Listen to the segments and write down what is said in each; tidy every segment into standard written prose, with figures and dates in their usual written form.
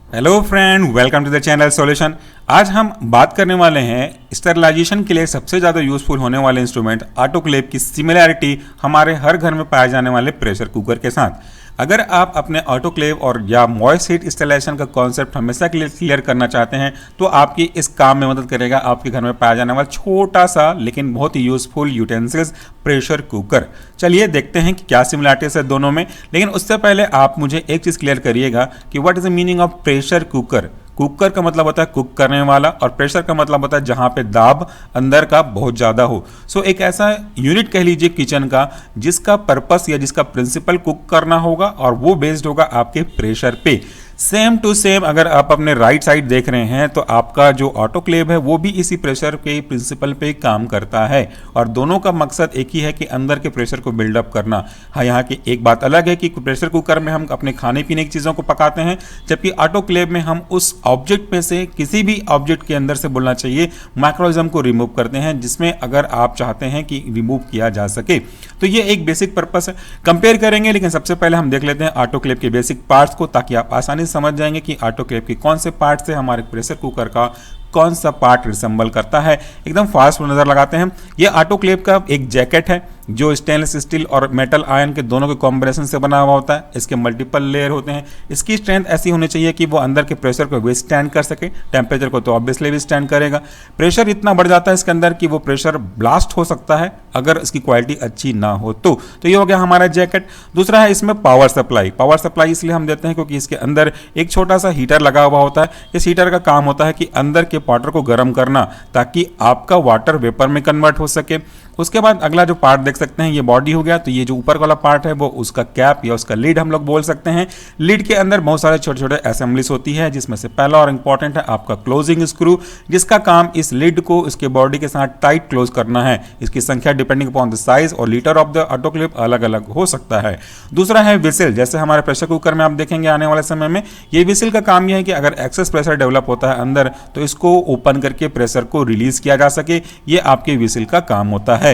Hello friend, welcome to the channel solution. आज हम बात करने वाले हैं स्टरलाइजेशन के लिए सबसे ज़्यादा यूजफुल होने वाले इंस्ट्रूमेंट ऑटोक्लेव की सिमिलैरिटी हमारे हर घर में पाए जाने वाले प्रेशर कुकर के साथ। अगर आप अपने ऑटोक्लेव और या मॉइस्ट हीट स्टरलाइजेशन का कॉन्सेप्ट हमेशा के लिए क्लियर करना चाहते हैं तो आपकी इस काम में मदद करेगा आपके घर में पाया जाने वाला छोटा सा लेकिन बहुत ही यूजफुल यूटेंसिल्स प्रेशर कुकर। चलिए देखते हैं कि क्या सिमिलैरिटीज है दोनों में, लेकिन उससे पहले आप मुझे एक चीज़ क्लियर करिएगा कि what is the meaning of pressure cooker. Cooker का मतलब होता है कुक करने वाला और प्रेशर का मतलब होता है जहां पे दाब अंदर का बहुत ज़्यादा हो। सो एक ऐसा यूनिट कह लीजिए किचन का जिसका पर्पस या जिसका प्रिंसिपल कुक करना होगा और वो बेस्ड होगा आपके प्रेशर पे। सेम टू सेम अगर आप अपने राइट साइड देख रहे हैं तो आपका जो ऑटोक्लेव है वो भी इसी प्रेशर के प्रिंसिपल पे काम करता है और दोनों का मकसद एक ही है कि अंदर के प्रेशर को बिल्डअप करना। हाँ, यहाँ की एक बात अलग है कि प्रेशर कुकर में हम अपने खाने पीने की चीज़ों को पकाते हैं, जबकि ऑटोक्लेव में हम उस ऑब्जेक्ट में से किसी भी ऑब्जेक्ट के अंदर से बोलना चाहिए माइक्रोऑर्गेनिज्म को रिमूव करते हैं, जिसमें अगर आप चाहते हैं कि रिमूव किया जा सके। तो ये एक बेसिक पर्पस है, कंपेयर करेंगे। लेकिन सबसे पहले हम देख लेते हैं ऑटोक्लेव के बेसिक पार्ट्स को, ताकि आप आसानी समझ जाएंगे कि ऑटोक्लेव के कौन से पार्ट से हमारे प्रेशर कुकर का कौन सा पार्ट रिसेंबल करता है। एकदम फास्ट नजर लगाते हैं। ये ऑटोक्लेव का एक जैकेट है जो स्टेनलेस स्टील और मेटल आयन के दोनों के कॉम्बिनेशन से बना हुआ होता है। इसके मल्टीपल लेयर होते हैं। इसकी स्ट्रेंथ ऐसी होनी चाहिए कि वो अंदर के प्रेशर को विथस्टैंड कर सके। टेम्परेचर को तो ऑब्वियसली विथस्टैंड करेगा। प्रेशर इतना बढ़ जाता है इसके अंदर कि वो प्रेशर ब्लास्ट हो सकता है अगर इसकी क्वालिटी अच्छी ना हो तो ये हो गया हमारा जैकेट। दूसरा है इसमें पावर सप्लाई। पावर सप्लाई इसलिए हम देते हैं क्योंकि इसके अंदर एक छोटा सा हीटर लगा हुआ होता है। इस हीटर का काम होता है कि अंदर के वाटर को गर्म करना ताकि आपका वाटर वेपर में कन्वर्ट हो सके। उसके बाद अगला जो पार्ट देख सकते हैं ये बॉडी हो गया। तो ये जो ऊपर वाला पार्ट है वो उसका कैप या उसका लीड हम लोग बोल सकते हैं। लीड के अंदर बहुत सारे छोटे छोटे असेंबलीज होती है, जिसमें से पहला और इंपॉर्टेंट है आपका क्लोजिंग स्क्रू, जिसका काम इस लीड को इसके बॉडी के साथ टाइट क्लोज करना है। इसकी संख्या डिपेंडिंग अपॉन द साइज और लीटर ऑफ द ऑटोक्लेव अलग अलग हो सकता है। दूसरा है विसिल। जैसे हमारे प्रेशर कुकर में आप देखेंगे आने वाले समय में ये विसिल का काम यह है कि अगर एक्सेस प्रेशर डेवलप होता है अंदर तो इसको ओपन करके प्रेशर को रिलीज किया जा सके। ये आपके विसिल का काम होता है।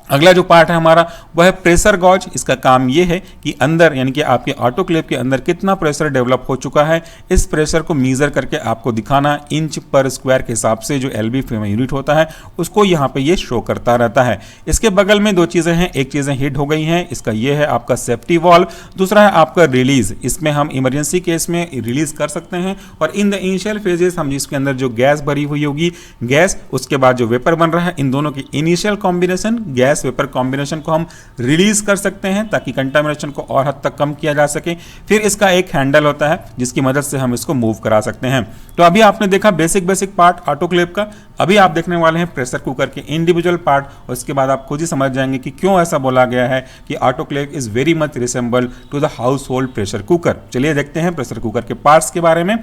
अगला जो पार्ट है हमारा वह है प्रेशर गॉज। इसका काम यह है कि अंदर यानी कि आपके ऑटोक्लेव के अंदर कितना प्रेशर डेवलप हो चुका है, इस प्रेशर को मीजर करके आपको दिखाना इंच पर स्क्वायर के हिसाब से जो एलबी यूनिट होता है उसको यहाँ पे ये शो करता रहता है। इसके बगल में दो चीज़ें हैं, एक चीज़ें हिट हो गई हैं। इसका ये है आपका सेफ्टी वॉल्व, दूसरा है आपका रिलीज। इसमें हम इमरजेंसी केस में रिलीज कर सकते हैं और इन द इनिशियल फेजेस हम जिसके अंदर जो गैस भरी हुई होगी गैस, उसके बाद जो वेपर बन रहा है, इन दोनों की initial combination gas vapour combination को हम रिलीज कर सकते हैं ताकि कंटामिनेशन को और हद तक कम किया जा सके। फिर इसका एक हैंडल होता है जिसकी मदद से हम इसको मूव करा सकते हैं। तो अभी आपने देखा बेसिक पार्ट ऑटोक्लेव का। अभी आप देखने वाले हैं प्रेशर कुकर के इंडिविजुअल पार्ट और उसके बाद आप खुद ही समझ जाएंगे कि क्यों ऐसा बोला गया है कि autoclave is very much resemble to the household pressure cooker. चलिए देखते हैं प्रेशर कुकर के पार्ट्स के बारे में।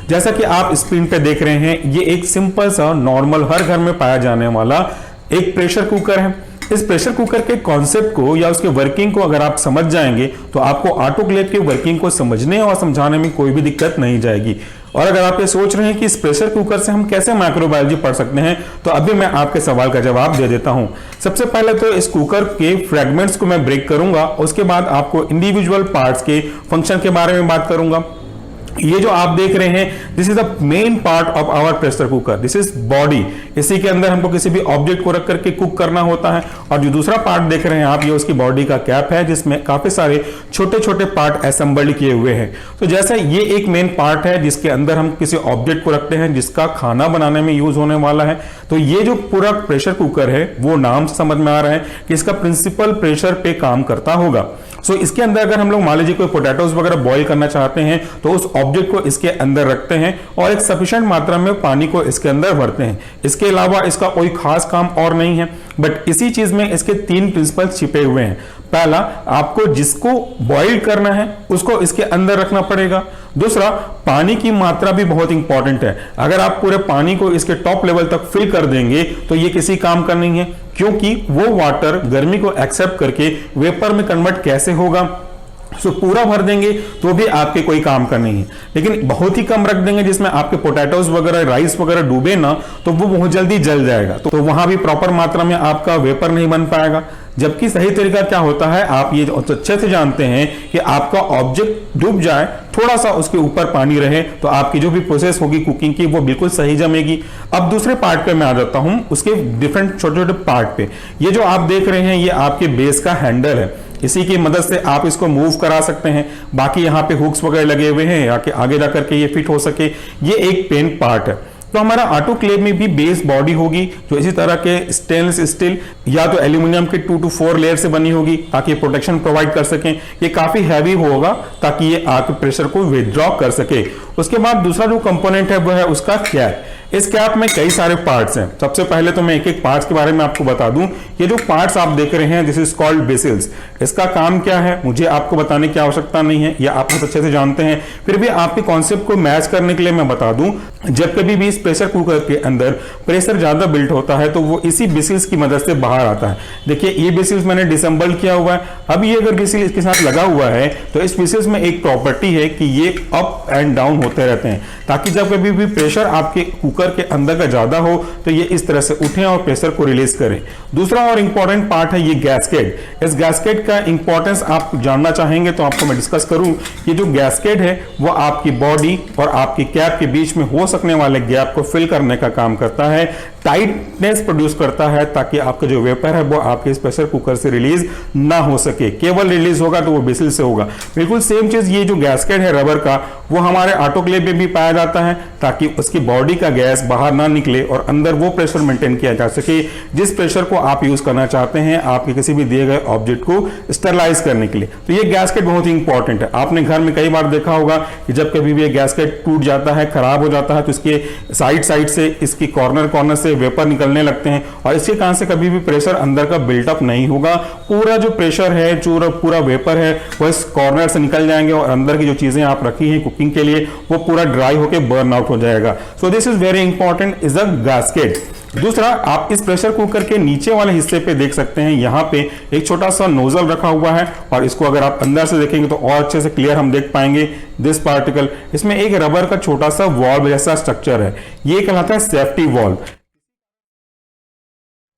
जैसा कि आप स्क्रीन पे देख रहे हैं ये एक सिंपल सा नॉर्मल हर घर में पाया जाने वाला एक प्रेशर कुकर है। इस प्रेशर कुकर के कॉन्सेप्ट को या उसके वर्किंग को अगर आप समझ जाएंगे तो आपको ऑटोक्लेव के वर्किंग को समझने और समझाने में कोई भी दिक्कत नहीं जाएगी। और अगर आप ये सोच रहे हैं कि इस प्रेशर कुकर से हम कैसे माइक्रोबायोलॉजी पढ़ सकते हैं तो अभी मैं आपके सवाल का जवाब दे देता हूं। सबसे पहले तो इस कुकर के फ्रेगमेंट्स को मैं ब्रेक करूंगा, उसके बाद आपको इंडिविजुअल पार्ट्स के फंक्शन के बारे में बात करूंगा। ये जो आप देख रहे हैं this is the main part of our pressure cooker, this is body. इसी के अंदर हमको किसी भी ऑब्जेक्ट को रख करके कुक करना होता है। और जो दूसरा पार्ट देख रहे हैं आप ये उसकी बॉडी का कैप है जिसमें काफी सारे छोटे छोटे पार्ट असेंबल्ड किए हुए हैं। तो जैसे ये एक मेन पार्ट है जिसके अंदर हम किसी ऑब्जेक्ट को रखते हैं जिसका खाना बनाने में यूज होने वाला है। तो ये जो पूरा प्रेशर कुकर है वो नाम से समझ में आ रहा है कि इसका प्रिंसिपल प्रेशर पे काम करता होगा। सो इसके अंदर अगर हम लोग मान लीजिए कोई पोटैटोज वगैरह बॉईल करना चाहते हैं तो उस ऑब्जेक्ट को इसके अंदर रखते हैं और एक सफिशिएंट मात्रा में पानी को इसके अंदर भरते हैं। इसके अलावा इसका कोई खास काम और नहीं है, बट इसी चीज में इसके तीन प्रिंसिपल छिपे हुए हैं। पहला, आपको जिसको बॉईल करना है उसको इसके अंदर रखना पड़ेगा। दूसरा, पानी की मात्रा भी बहुत इंपॉर्टेंट है। अगर आप पूरे पानी को इसके टॉप लेवल तक फिल कर देंगे तो ये किसी काम का नहीं है, क्योंकि वो वाटर गर्मी को एक्सेप्ट करके वेपर में कन्वर्ट कैसे होगा। सो पूरा भर देंगे तो भी आपके कोई काम का नहीं है, लेकिन बहुत ही कम रख देंगे जिसमें आपके पोटैटोज वगैरह राइस वगैरह डूबे ना तो वो बहुत जल्दी जल जाएगा, तो वहां भी प्रॉपर मात्रा में आपका वेपर नहीं बन पाएगा। जबकि सही तरीका क्या होता है आप ये अच्छे से जानते हैं कि आपका ऑब्जेक्ट डूब जाए, थोड़ा सा उसके ऊपर पानी रहे, तो आपकी जो भी प्रोसेस होगी कुकिंग की वो बिल्कुल सही जमेगी। अब दूसरे पार्ट पे मैं आ जाता हूं, उसके डिफरेंट छोटे छोटे पार्ट पे। ये जो आप देख रहे हैं ये आपके बेस का हैंडल है, इसी की मदद से आप इसको मूव करा सकते हैं। बाकी यहाँ पे हुक्स वगैरह लगे हुए हैं या कि आगे जाकर के ये फिट हो सके, ये एक पेन पार्ट है। तो हमारा ऑटोक्लेव में भी बेस बॉडी होगी जो इसी तरह के स्टेनलेस स्टील या तो एल्यूमिनियम के 2 to 4 लेयर से बनी होगी ताकि प्रोटेक्शन प्रोवाइड कर सकें। ये काफी हैवी होगा ताकि ये आपके प्रेशर को विथड्रॉ कर सके। उसके बाद दूसरा जो कंपोनेंट है वो है उसका कैप। इस कैप में कई सारे पार्ट्स हैं। सबसे पहले तो मैं एक एक पार्ट्स के बारे में आपको बता दूं। ये जो पार्ट्स आप देख रहे हैं दिस इज कॉल्ड बेसिल्स। इसका काम क्या है मुझे आपको बताने की आवश्यकता नहीं है, या आप बहुत अच्छे से जानते हैं, फिर भी आपके कॉन्सेप्ट को मैच करने के लिए मैं बता दूं। जब कभी भी इस प्रेशर कुकर के अंदर प्रेशर ज्यादा बिल्ड होता है तो वो इसी बेसिल्स की मदद से बाहर आता है। देखिए ये बेसिल्स मैंने डिसेंबल किया हुआ है। अब ये अगर बेसिल इसके साथ लगा हुआ है तो इस बेसिल्स में एक प्रॉपर्टी है कि ये अप एंड डाउन होते रहते हैं, ताकि जब कभी भी प्रेशर आपके कुकर के अंदर का ज्यादा हो तो ये इस तरह से उठे और प्रेशर को रिलीज करें। दूसरा और इंपॉर्टेंट पार्ट है ये गैस्केट। इस गैस्केट का इंपॉर्टेंस आप जानना चाहेंगे तो आपको मैं डिस्कस करूं। ये जो गैस्केट है वो आपकी बॉडी और आपकी कैप के बीच में हो सकने वाले गैप को फिल करने का काम करता है, टाइटनेस प्रोड्यूस करता है, ताकि आपका जो वेपर है वो आपके इस प्रेशर कुकर से रिलीज ना हो सके। केवल रिलीज होगा तो वो बेसिल से होगा। बिल्कुल सेम चीज ये जो गैस्केट है रबर का वो हमारे ऑटोक्लेव में भी पाया जाता है, ताकि उसकी बॉडी का गैस बाहर ना निकले और अंदर वो प्रेशर मेंटेन किया जा सके जिस प्रेशर को आप यूज करना चाहते हैं आपके किसी भी दिए गए ऑब्जेक्ट को स्टरलाइज करने के लिए। तो ये गैस्केट बहुत ही इंपॉर्टेंट है। आपने घर में कई बार देखा होगा कि जब कभी भी ये गैस्केट टूट जाता है, खराब हो जाता है, तो इसके साइड से इसकी कॉर्नर से वेपर निकलने लगते हैं और इसके कारण से कभी भी प्रेशर अंदर का बिल्टअप नहीं होगा। पूरा जो प्रेशर है जो पूरा वेपर है वो इस कॉर्नर से निकल जाएंगे और अंदर की जो चीजें आप रखी हैं कुकिंग के लिए वो पूरा ड्राई होकर बर्न आउट हो जाएगा। So this is very important is a gasket. दूसरा आप इस प्रेशर कुकर के नीचे वाले हिस्से पे देख सकते हैं, यहाँ पे एक छोटा सा नोजल रखा हुआ है और इसको अगर आप अंदर से देखेंगे तो और अच्छे से क्लियर हम देख पाएंगे दिस पार्टिकल। इसमें एक रबर का छोटा सा वॉल्व जैसा स्ट्रक्चर है, ये कहलाता है सेफ्टी वॉल्व।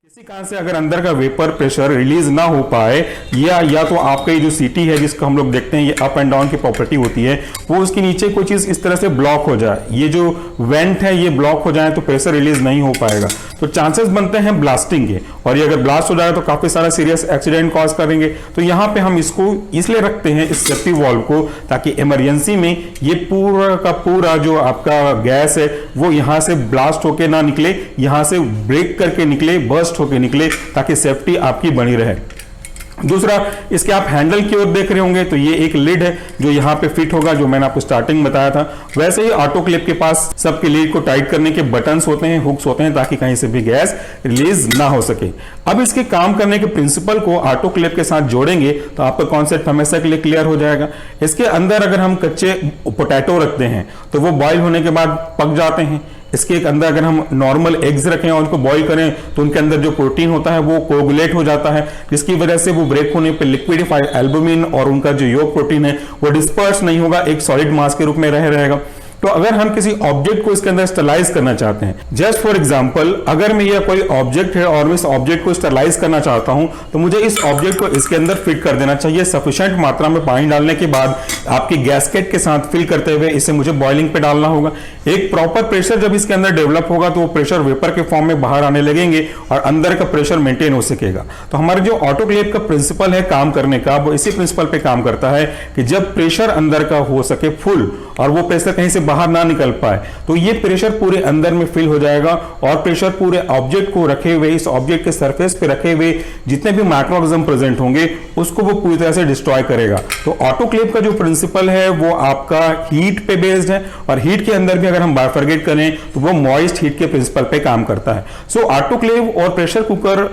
किसी कारण से अगर अंदर का वेपर प्रेशर रिलीज ना हो पाए या तो आपका ये जो सीटी है जिसको हम लोग देखते हैं ये अप एंड डाउन की प्रॉपर्टी होती है, वो उसके नीचे कोई चीज इस तरह से ब्लॉक हो जाए, ये जो वेंट है ये ब्लॉक हो जाए तो प्रेशर रिलीज नहीं हो पाएगा, तो चांसेस बनते हैं ब्लास्टिंग के। और ये अगर ब्लास्ट हो जाए तो काफी सारा सीरियस एक्सीडेंट कॉज करेंगे। तो यहाँ पे हम इसको इसलिए रखते हैं इस सेफ्टी वॉल्व को ताकि इमरजेंसी में ये पूरा का पूरा जो आपका गैस है वो यहाँ से ब्लास्ट होके ना निकले, यहाँ से ब्रेक करके निकले, बर्स्ट होके निकले, ताकि सेफ्टी आपकी बनी रहे। दूसरा इसके आप हैंडल की ओर देख रहे होंगे तो ये एक लिड है जो यहाँ पे फिट होगा, जो मैंने आपको स्टार्टिंग में बताया था। वैसे ही ऑटोक्लेव के पास सबके लिड को टाइट करने के बटन्स होते हैं, हुक्स होते हैं, ताकि कहीं से भी गैस रिलीज ना हो सके। अब इसके काम करने के प्रिंसिपल को ऑटोक्लेव के साथ जोड़ेंगे तो आपका कॉन्सेप्ट हमेशा के लिए क्लियर हो जाएगा। इसके अंदर अगर हम कच्चे पोटैटो रखते हैं तो वो बॉयल होने के बाद पक जाते हैं। इसके अंदर अगर हम नॉर्मल एग्स रखें और उनको बॉईल करें तो उनके अंदर जो प्रोटीन होता है वो कोगुलेट हो जाता है, जिसकी वजह से वो ब्रेक होने पे लिक्विडिफाइड एल्बुमिन और उनका जो योग प्रोटीन है वो डिस्पर्स नहीं होगा, एक सॉलिड मास के रूप में रहेगा। तो अगर हम किसी ऑब्जेक्ट को इसके अंदर स्टरलाइज करना चाहते हैं, जस्ट फॉर एग्जांपल अगर मैं ये कोई ऑब्जेक्ट है और मैं इस ऑब्जेक्ट को स्टरलाइज करना चाहता हूं तो मुझे इस ऑब्जेक्ट को इसके अंदर फिट कर देना चाहिए। सफिशिएंट मात्रा में पानी डालने के बाद आपकी गैस्केट के साथ फिल करते हुए इसे मुझे बॉइलिंग पे डालना होगा। एक प्रॉपर प्रेशर जब इसके अंदर डेवलप होगा तो वो प्रेशर वेपर के फॉर्म में बाहर आने लगेंगे और अंदर का प्रेशर मेंटेन हो सकेगा। तो हमारे जो ऑटोक्लेव का प्रिंसिपल है काम करने का वो इसी प्रिंसिपल पे काम करता है कि जब प्रेशर अंदर का हो सके फुल और वो प्रेशर कहीं से बाहर ना निकल पाए तो ये प्रेशर पूरे अंदर में फिल हो जाएगा और प्रेशर पूरे ऑब्जेक्ट को रखे हुए, इस ऑब्जेक्ट के सरफेस पे रखे हुए जितने भी माइक्रोऑर्गेनिज्म प्रेजेंट होंगे उसको वो पूरी तरह से डिस्ट्रॉय करेगा। तो ऑटोक्लेव का जो प्रिंसिपल है वो आपका हीट पे बेस्ड है और हीट के अंदर भी अगर हम बाइफरगेट करें तो वो मॉइस्ट हीट के प्रिंसिपल पे काम करता है। सो ऑटोक्लेव और प्रेशर कुकर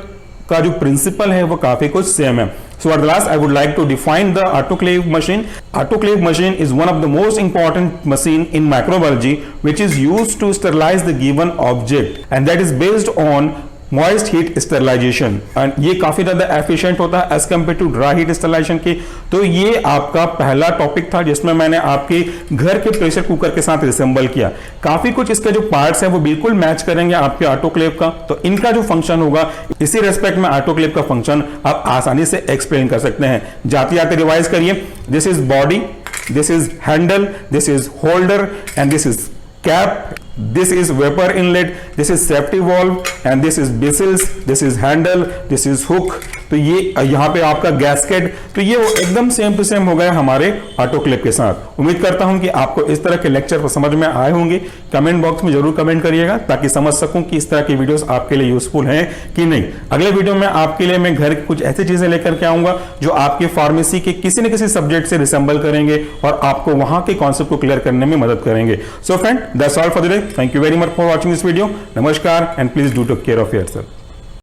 का जो प्रिंसिपल है वो काफी कुछ सेम है। So at last I would like to define the autoclave machine. Autoclave machine is one of the most important machine in microbiology which is used to sterilize the given object and that is based on moist heat sterilisation, and ये काफी ज्यादा efficient होता है as compare to dry heat sterilisation की। तो ये आपका पहला टॉपिक था जिसमें मैंने आपके घर के प्रेशर कुकर के साथ रिसेंबल किया। काफी कुछ इसके जो पार्ट्स है वो बिल्कुल मैच करेंगे आपके ऑटोक्लेव का, तो इनका जो फंक्शन होगा इसी रेस्पेक्ट में ऑटोक्लेव का फंक्शन आप आसानी से एक्सप्लेन कर सकते हैं। जाते जाते रिवाइज करिए, this is body, this is handle, this is holder, and this is cap, this is vapor inlet, this is safety valve, and this is bristles, this is handle, this is hook। तो ये यहाँ पे आपका gasket, तो ये एकदम same to same हो गया हमारे ऑटोक्लेव के साथ। उम्मीद करता हूं कि आपको इस तरह के लेक्चर समझ में आए होंगे। कमेंट बॉक्स में जरूर कमेंट करिएगा ताकि समझ सकूं कि इस तरह की वीडियोस आपके लिए यूजफुल हैं कि नहीं। अगले वीडियो में आपके लिए मैं घर की कुछ ऐसी चीजें लेकर के आऊंगा जो आपके फार्मेसी के किसी न किसी सब्जेक्ट से रिसेंबल करेंगे और आपको वहां के कॉन्सेप्ट को क्लियर करने में मदद करेंगे। So friend, that's all for the day. Thank you very much for watching this video. नमस्कार and please do take care of yourself.